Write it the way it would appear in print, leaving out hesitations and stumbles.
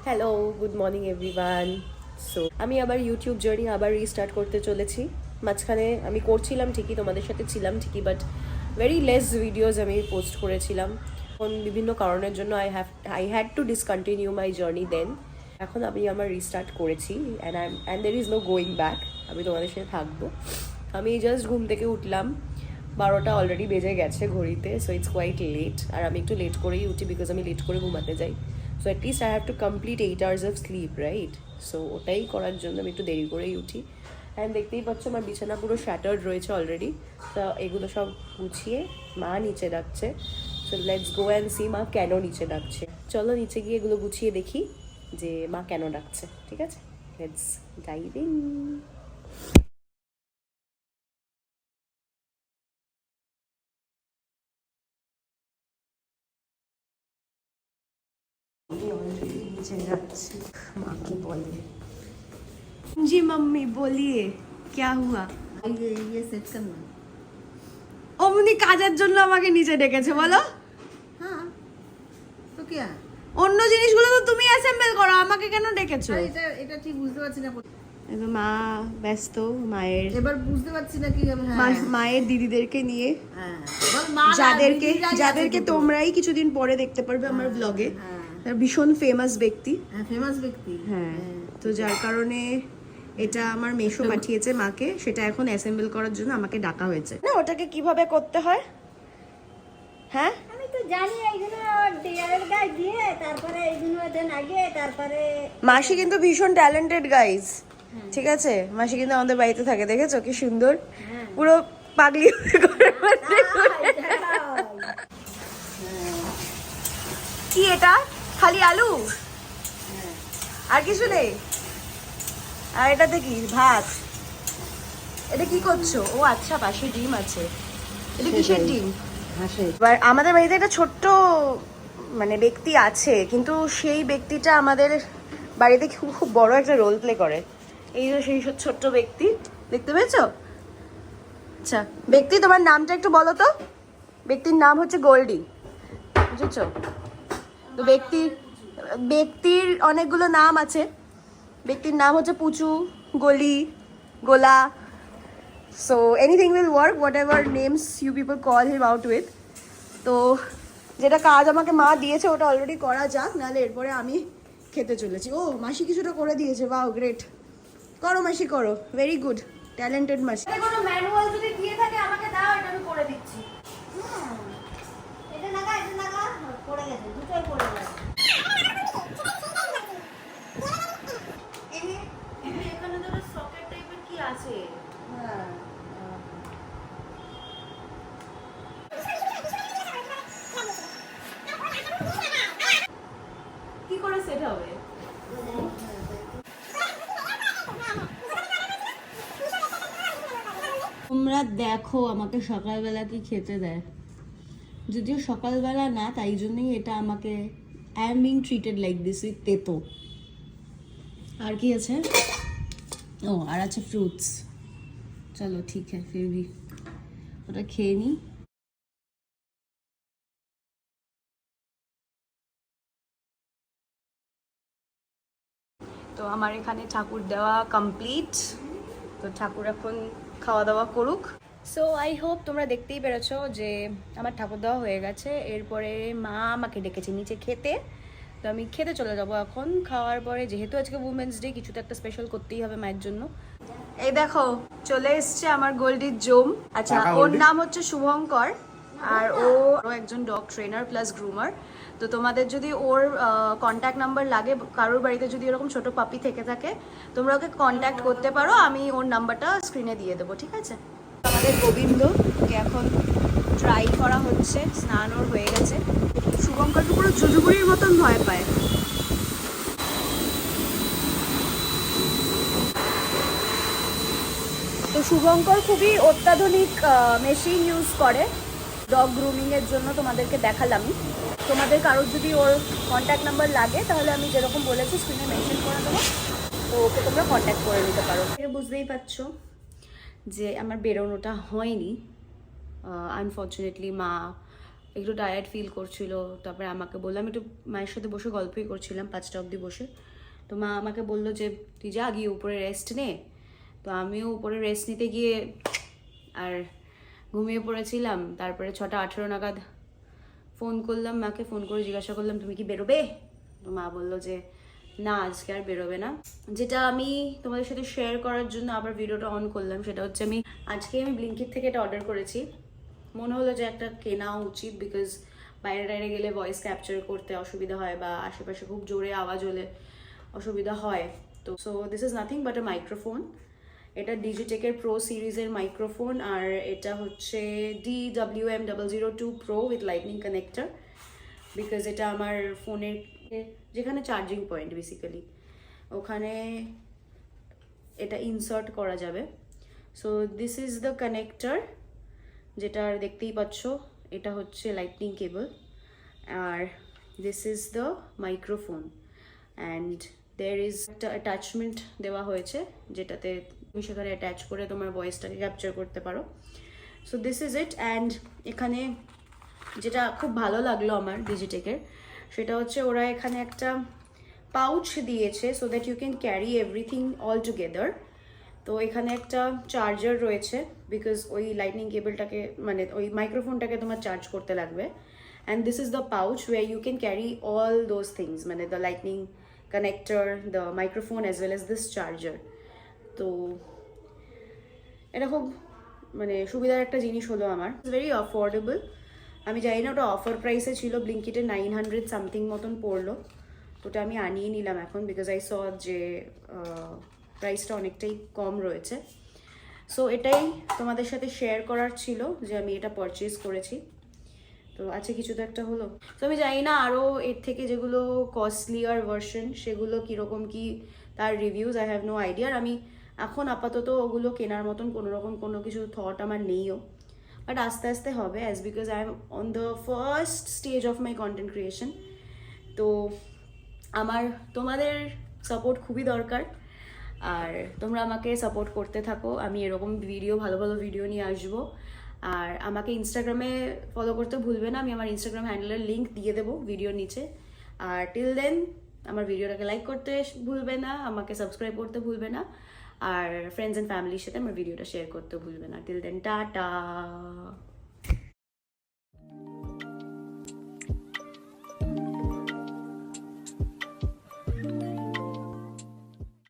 Hello, good morning everyone. So আমি আবার YouTube journey আবার রিস্টার্ট করতে চলেছি। মাঝখানে আমি করছিলাম ঠিকই, তোমাদের সাথে ছিলাম ঠিকই, বাট ভেরি লেস ভিডিওস আমি পোস্ট করেছিলাম। এখন বিভিন্ন কারণের জন্য I had to discontinue my journey then. এখন আমি আমার রিস্টার্ট করেছি and there is no going back. আমি তোমাদের সাথে থাকবো। আমি জাস্ট ঘুম থেকে উঠলাম, 12টা অলরেডি বেজে গেছে ঘড়িতে। সো ইটস কোয়াইট লেট, আর আমি একটু লেট করেই উঠি বিকজ আমি লেট করে ঘুমাতে যাই। So at least I have to complete 8 hours of sleep, right? So ওটাই করার জন্য আমি একটু দেরি করেই উঠি। অ্যান্ড দেখতেই পাচ্ছ আমার বিছানা পুরো শ্যাটার্ড রয়েছে অলরেডি। তো এগুলো সব গুছিয়ে মা নিচে ডাকছে। So let's go and see মা কেন নিচে ডাকছে। চলো নিচে গিয়ে এগুলো গুছিয়ে দেখি যে মা কেন ডাকছে। ঠিক আছে, লেটস ডাইভ ইন। माँ की बोलिए जी, मम्मी बोलिए क्या हुआ? ये सेट करना। অমনি কাজের জন্য আমাকে নিচে ডেকেছে, বলো। हाँ তো কি অন্য জিনিসগুলো তো তুমি অ্যাসেম্বল করো, আমাকে কেন ডেকেছো? এটা এটা ঠিক বুঝতে পারছি না। এবার মা ব্যস্ত, মায়ের এবার বুঝতে পারছি না কি মায়ের দিদিদেরকে নিয়ে, হ্যাঁ বল মা যাদেরকে দিদিরাই যাদেরকে আছে তোমরাই কিছুদিন পরে দেখতে পারবে আমার ব্লগে। হ্যাঁ ভীষণ ফেমাস ব্যক্তি। হ্যাঁ ফেমাস ব্যক্তি। হ্যাঁ, তো যার কারণে এটা আমার মেশো পাঠিয়েছে মাকে, সেটা এখন অ্যাসেম্বল করার জন্য আমাকে ডাকা হয়েছে। না, ওটাকে কিভাবে করতে হয়? হ্যাঁ, আমি তো জানি এইগুলো ডিয়ারের গায়ে দিয়ে তারপরে এইগুলো দেন আগে তারপরে মাসি কিন্তু ভীষণ ট্যালেন্টেড গাইজ। ঠিক আছে, মাসি কিন্তু আমাদের বাড়িতে থাকে, দেখেছো কি সুন্দর, পুরো পাগলি করে কি এটা খালি আলু আর কিছু নেই? আর এটাতে কি ভাত? এটা কি করছো? ও আচ্ছা, পাশে ডিম আছে। এটা কিসের ডিম? এবার আমাদের বাড়িতে একটা ছোট্ট মানে ব্যক্তি আছে, কিন্তু সেই ব্যক্তিটা আমাদের বাড়িতে খুব খুব বড় একটা রোল প্লে করে। এই যে সেই ছোট্ট ব্যক্তি, দেখতে পেয়েছো? আচ্ছা ব্যক্তি, তোমার নামটা একটু বলো তো। ব্যক্তির নাম হচ্ছে গোল্ডি, বুঝেছো? তো ব্যক্তির অনেকগুলো নাম আছে। ব্যক্তির নাম হচ্ছে পুচু, গলি, গোলা। So anything will work, whatever names you people call him out with. তো যেটা কাজ আমাকে মা দিয়েছে ওটা অলরেডি করা যাক, নাহলে এরপরে আমি খেতে চলেছি। ও মাসি কিছুটা করে দিয়েছে, বাও গ্রেট। করো মাসি, করো, ভেরি গুড, ট্যালেন্টেড মাসি। কোনো ম্যানুয়াল যদি দিয়ে থাকে আমাকে দাও, এটা আমি করে দিচ্ছি। এটা নাগা পড়ে গেছে, দুটোই পড়ে গেছে। এখানে তো সকেট টাইপের কি আছে? কি করে সেট হবে? তোমরা দেখো আমাকে সকালবেলা কি খেতে দেয়। যদিও সকালবেলা না, তাই জন্যই এটা আমাকে, I am being treated like this with তেতো। আর কি আছে? ও আর আছে ফ্রুটস। চলো ঠিক হ্যাঁ, ফির ভি ওটা খেয়ে নিই। তো আমার এখানে ঠাকুর দেওয়া কমপ্লিট। তো ঠাকুর এখন খাওয়া দাওয়া করুক। সো আই হোপ তোমরা দেখতেই পেরেছো যে আমার ঠাকুর দেওয়া হয়ে গেছে। এরপরে মা আমাকে ডেকেছে নিচে খেতে। তো আমি খেতে চলে যাবো এখন। খাওয়ার পরে, যেহেতু আজকে উমেন্স ডে, কিছু তো একটা স্পেশাল করতেই হবে মায়ের জন্য। এই দেখো চলে এসছে আমার গোল্ডির জোম। আচ্ছা, ওর নাম হচ্ছে শুভঙ্কর, আর ও একজন ডগ ট্রেনার প্লাস গ্রুমার। তো তোমাদের যদি ওর কন্ট্যাক্ট নাম্বার লাগে, কারোর বাড়িতে যদি এরকম ছোট পাপি থেকে থাকে, তোমরা ওকে কন্ট্যাক্ট করতে পারো। আমি ওর নাম্বারটা স্ক্রিনে দিয়ে দেবো, ঠিক আছে? আমাদের গোবিন্দ, ওকে এখন ট্রাই করা হচ্ছে, স্নান ওর হয়ে গেছে। শুভঙ্করকে পুরো জুজুবুড়ির মতন ভয় পায়। তো শুভঙ্কর খুবই অত্যাধুনিক মেশিন ইউজ করে ডগ গ্রুমিংয়ের জন্য, তোমাদেরকে দেখালামই। তোমাদের কারোর যদি ওর কন্ট্যাক্ট নাম্বার লাগে, তাহলে আমি যেরকম বলেছি স্ক্রিনে মেনশন করে দেবো, তো ওকে তোমরা কন্ট্যাক্ট করে নিতে পারো। বুঝতেই পারছো যে আমার বেরোনোটা হয়নি। আনফর্চুনেটলি মা একটু টায়ার্ড ফিল করছিল। তারপরে আমাকে বললাম, একটু মায়ের সাথে বসে গল্পই করছিলাম 5টা অবধি বসে। তো মা আমাকে বললো যে তুই যা গিয়ে উপরে রেস্ট নে। তো আমিও উপরে রেস্ট নিতে গিয়ে আর ঘুমিয়ে পড়েছিলাম। তারপরে 6:18 নাগাদ ফোন করলাম মাকে, ফোন করে জিজ্ঞাসা করলাম তুমি কি বেরোবে? তো মা বললো যে না আজকে আর বেরোবে না। যেটা আমি তোমাদের সাথে শেয়ার করার জন্য আবার ভিডিওটা অন করলাম সেটা হচ্ছে আমি ব্লিঙ্কিট থেকে এটা অর্ডার করেছি। মনে হলো যে একটা কেনা উচিত, বিকজ বাইরে টাইরে গেলে ভয়েস ক্যাপচার করতে অসুবিধা হয় বা আশেপাশে খুব জোরে আওয়াজ হলে অসুবিধা হয়। তো so this is nothing but a microphone. এটা ডিজিটেকের প্রো সিরিজের মাইক্রোফোন, আর এটা হচ্ছে DWM002 Pro with lightning connector, because এটা আমার ফোনের যেখানে চার্জিং পয়েন্ট বেসিক্যালি ওখানে এটা ইনসার্ট করা যাবে। So this is the connector, যেটা দেখতেই পাচ্ছ। এটা হচ্ছে লাইটনিং কেবল, আর this is the microphone, and there is একটা অ্যাটাচমেন্ট দেওয়া হয়েছে যেটাতে তুমি সেখানে অ্যাটাচ করে তোমার ভয়েসটাকে ক্যাপচার করতে পারো। So this is it. And এখানে যেটা খুব ভালো লাগলো আমার ডিজিটেকের সেটা হচ্ছে ওরা এখানে একটা পাউচ দিয়েছে so that you can carry everything all together. তো এখানে একটা চার্জার রয়েছে, বিকজ ওই লাইটনিং কেবলটাকে মানে ওই মাইক্রোফোনটাকে তোমার চার্জ করতে লাগবে। And this is the pouch way you can carry all those things, মানে the lightning connector, the microphone as well as this charger. তো এটা খুব মানে সুবিধার একটা জিনিস হলো আমার, ভেরি অ্যাফোর্ডেবল। আমি জানি না ওটা অফার প্রাইসে ছিল, ব্লিঙ্কিটে 900 সামথিং মতন পড়লো। তো ওটা আমি আনিয়ে নিলাম এখন, বিকজ আই স যে প্রাইসটা অনেকটাই কম রয়েছে। সো এটাই তোমাদের সাথে শেয়ার করার ছিল যে আমি এটা পারচেজ করেছি। তো আছে কিছু তো একটা হলো। তো আমি জানি না আরও এর থেকে যেগুলো কস্টলিয়ার ভার্সন সেগুলো কীরকম কি তার reviews, I have no idea. আমি এখন আপাতত ওগুলো কেনার মতন কোনো কিছু থট আমার নেইও, বাট আস্তে আস্তে হবে, as because I am on the first stage of my content creation. তো আমার তোমাদের সাপোর্ট খুবই দরকার, আর তোমরা আমাকে সাপোর্ট করতে থাকো। আমি এরকম ভালো ভালো ভিডিও নিয়ে আসবো। আর আমাকে ইনস্টাগ্রামে ফলো করতে ভুলবে না, আমি আমার ইনস্টাগ্রাম হ্যান্ডেলের লিঙ্ক দিয়ে দেবো ভিডিওর নিচে। আর টিল দেন আমার ভিডিওটাকে লাইক করতে ভুলবে না, আমাকে সাবস্ক্রাইব করতে ভুলবে না, আর ফ্রেন্ডস অ্যান্ড ফ্যামিলির সাথে আমার ভিডিওটা শেয়ার করতে ভুলবে না। Till then tata.